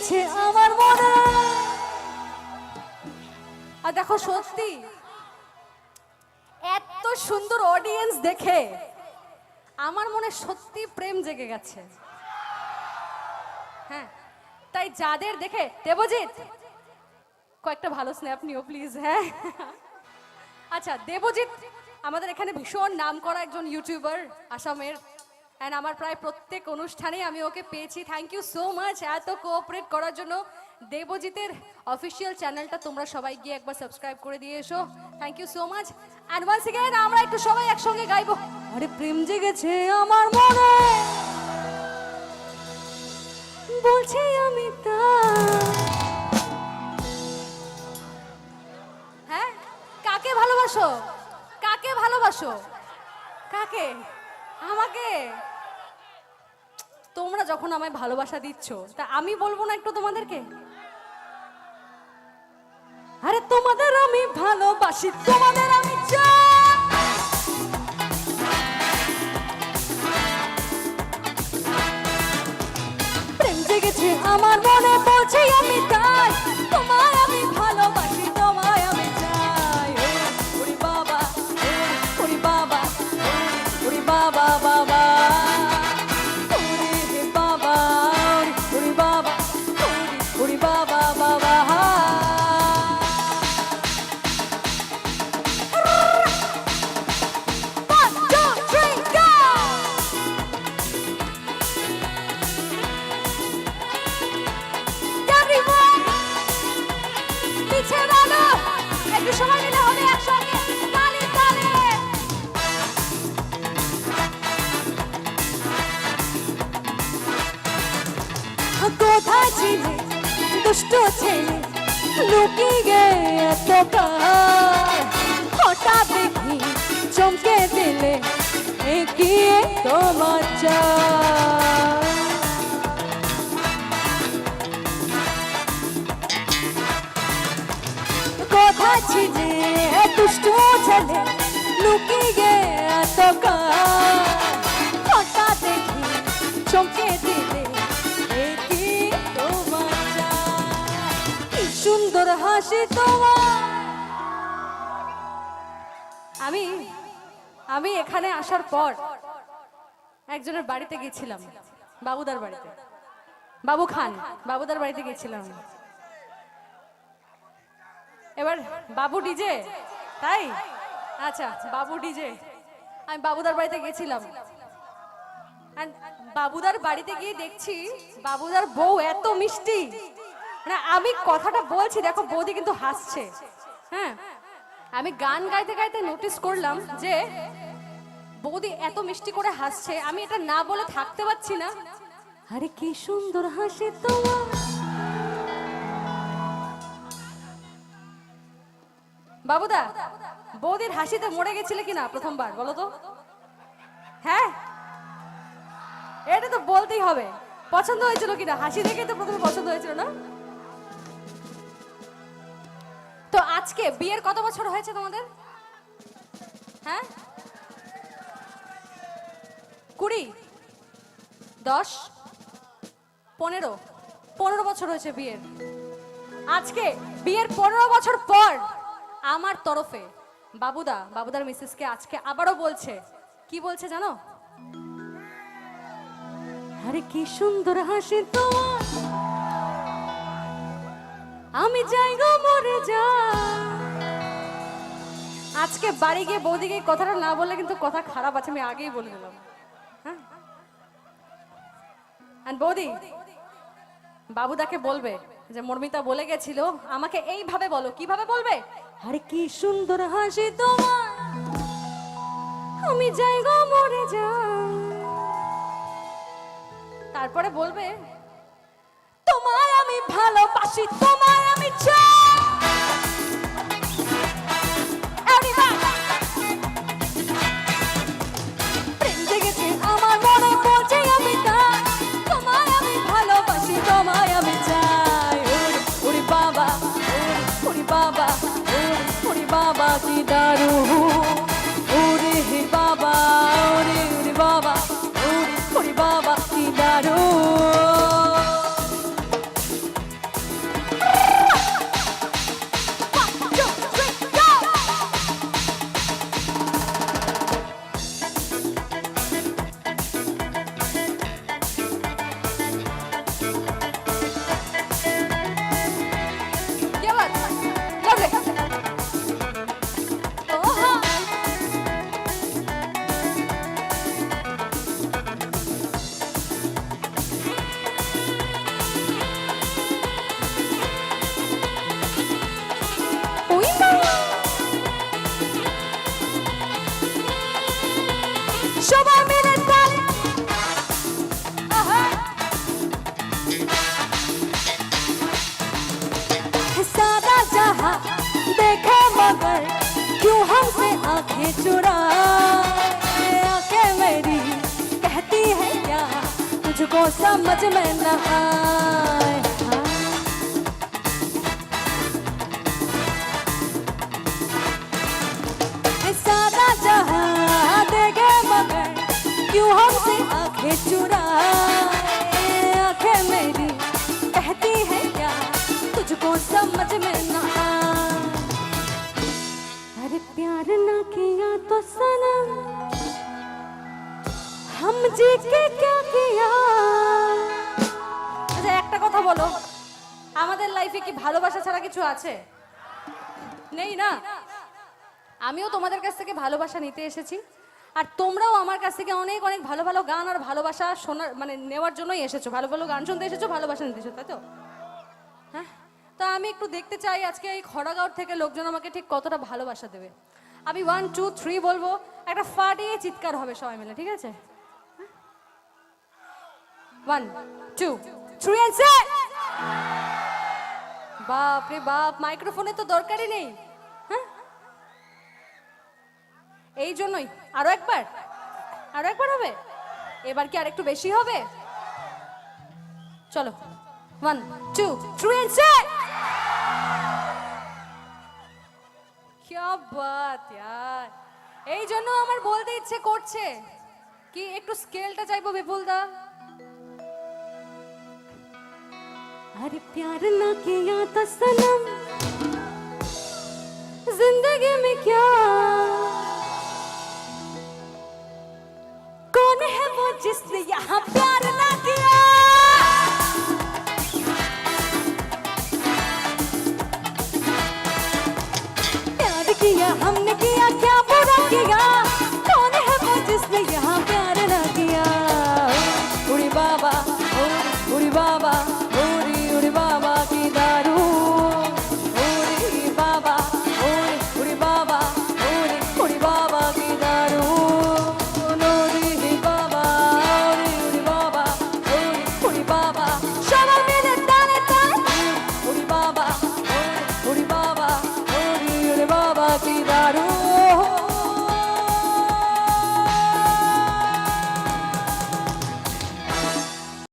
গেছে আমার মনে। আর দেখো সত্যি এত সুন্দর অডিয়েন্স দেখে আমার মনে সত্যি প্রেম জেগে গেছে। হ্যাঁ, তাই যাদের দেখে দেবজিৎ কয়েকটা ভালো স্ন্যাপ নিও প্লিজ। হ্যাঁ, আচ্ছা, দেবজিৎ আমাদের এখানে ভীষণ নামকরা একজন ইউটিউবার আসামের, অ্যান্ড আমার প্রায় প্রত্যেক অনুষ্ঠানে আমি ওকে পেয়েছি। থ্যাংক ইউ সো মাচ এত কোঅপারেট করার জন্য। দেবজিতের অফিসিয়াল চ্যানেলটা তোমরা সবাই গিয়ে একবার সাবস্ক্রাইব করে দিয়ে এসো। Thank you so much. And once again আমরা একটু সবাই একসঙ্গে গাইবো, আরে প্রেম জেগেছে আমার মনে, বলছি আমি তা। হ্যাঁ, কাকে ভালোবাসো? কাকে ভালোবাসো? কাকে? আমাকে? তোমরা যখন আমায় ভালোবাসা দিচ্ছ তা আমি বলবো না একটু তোমাদেরকে, আরে তোমাদের আমি ভালোবাসি, তোমাদের আমি চাই। প্রেম জেগেছে আমার মনে, বলছি আমি তাই। তোমায় আমি ভালোবাসি, তোমায় আমি চাই। ওরে বাবা, ওরে বাবা, ওরে বাবা বাবা, ওরে বাবা, ওরে বাবা, ওরে বাবা বাবা। সবাই মিলে হবে একসঙ্গে, তালে তালে। কোথায় ছিলে দুষ্ট ছেলে, লুকিয়ে এত কাল, হঠাৎ দেখি চমকে দিলে এগিয়ে তোমার চাল। কোথায় ছিলে দুষ্ট ছেলে, লুকিয়ে এত কাল, হঠাৎ দেখি চমকে দিলে এগিয়ে তোমার চাল। কি সুন্দর হাসি তোমার। আমি এখানে আসার পর একজনের বাড়িতে গেছিলাম, বাবুদার বাড়িতে, বাবু খান, বাবুদার বাড়িতে গেছিলাম। এবার বাবু ডিজে, তাই? আচ্ছা, বাবু ডিজে। আমি বাবুদার বাড়িতে গেছিলাম, বাবুদার বাড়িতে গিয়ে দেখছি বাবুদার বউ এত মিষ্টি, মানে আমি কথাটা বলছি দেখো বৌদি কিন্তু হাসছে। হ্যাঁ, আমি গান গাইতে গাইতে নোটিস করলাম যে বৌদি এত মিষ্টি করে হাসছে, আমি এটা না বলে থাকতে পারছি না। আরে কি সুন্দর হাসি তোমার। বাবুদা, বৌদির হাসিতে মরে গেছিলে কিনা প্রথমবার বলো তো? হ্যাঁ, এটা তো বলতেই হবে। পছন্দ হয়েছিল কিনা? হাসি দেখে তো প্রথমে পছন্দ হয়েছিল না? তো আজকে বিয়ের কত বছর হয়েছে তোমাদের? হ্যাঁ, 20, 10, 15 বছর হয়েছে বিয়ের। আজকে বিয়ের 15 বছর পর আমার তরফে বাবুদার মিসেসকে আজকে আবারও বলছে, কি বলছে জানো? আরে কি সুন্দর হাসি তোমার, আমি যাই গো মরে যা। আজকে বাড়ি গিয়ে বৌদিকে কথাটা না বললে কিন্তু কথা খারাপ আছে, আমি আগেই বলে দিলাম। হ্যাঁ, বৌদি বাবুদাকে বলবে যে মর্মিতা বলে গেছিল আমাকে এইভাবে বলো। কিভাবে বলবে? আরে কি সুন্দর হাসি তোমার, আমি যাই গো মরে যা। তারপরে বলবে তোমায় আমি ভালোবাসি, তোমায় আমি চাই। প্রেম জেগেছে আমার মনে, বলছি আমি তাই। তোমায় আমি ভালোবাসি, তোমায় আমি চাই। ওরে বাবা, ওরে বাবা, ওরে বাবা কি দারুণ। ওরে বাবা, ওরে বাবা, ওরে বাবা কি দারুণ। आंखें चुराए आंखें मेरी कहती है क्या तुझको समझ में न आए सारा जहां देगे मगर क्यों हमसे आंखें चुराए आंखें मेरी कहती है क्या तुझको समझ में ना आए अरे प्यार ना किया तो सनम हम जी के क्या किया আচ্ছা একটা কথা বলো আমাদের লাইফে কি ভালোবাসা ছাড়া কিছু আছে নেই না আমিও তোমাদের কাছ থেকে ভালোবাসা নিতে এসেছি আর তোমরাও আমার কাছ থেকে অনেক অনেক ভালো ভালো গান আর ভালোবাসা শোনার মানে নেওয়ার জন্যই এসেছো ভালো ভালো গান শুনতে এসেছো ভালোবাসা নিতে এসেছো তাই তো হ্যাঁ তা আমি একটু দেখতে চাই আজকে এই খড়াগাঁও থেকে লোকজন আমাকে ঠিক কতটা ভালোবাসা দেবে আমি 1 2 3 বলবো একটা ফাটিয়ে চিৎকার হবে সবাই মিলে ঠিক আছে 1 2 3 এন্ড সেট বাপ রে বাপ মাইক্রোফোনে তো দরকারই নেই হ্যাঁ এই জন্যই আরো একবার হবে এবার কি আরেকটু বেশি হবে চলো 1 2 3 এন্ড সেট क्या बात यार এই জন্য আমার বলতে ইচ্ছে করছে কি একটু স্কেলটা চাইবো বিপুল দা अरे प्यार ना किया तो सनम जिंदगी में क्या कौन है वो जिसने यहाँ पे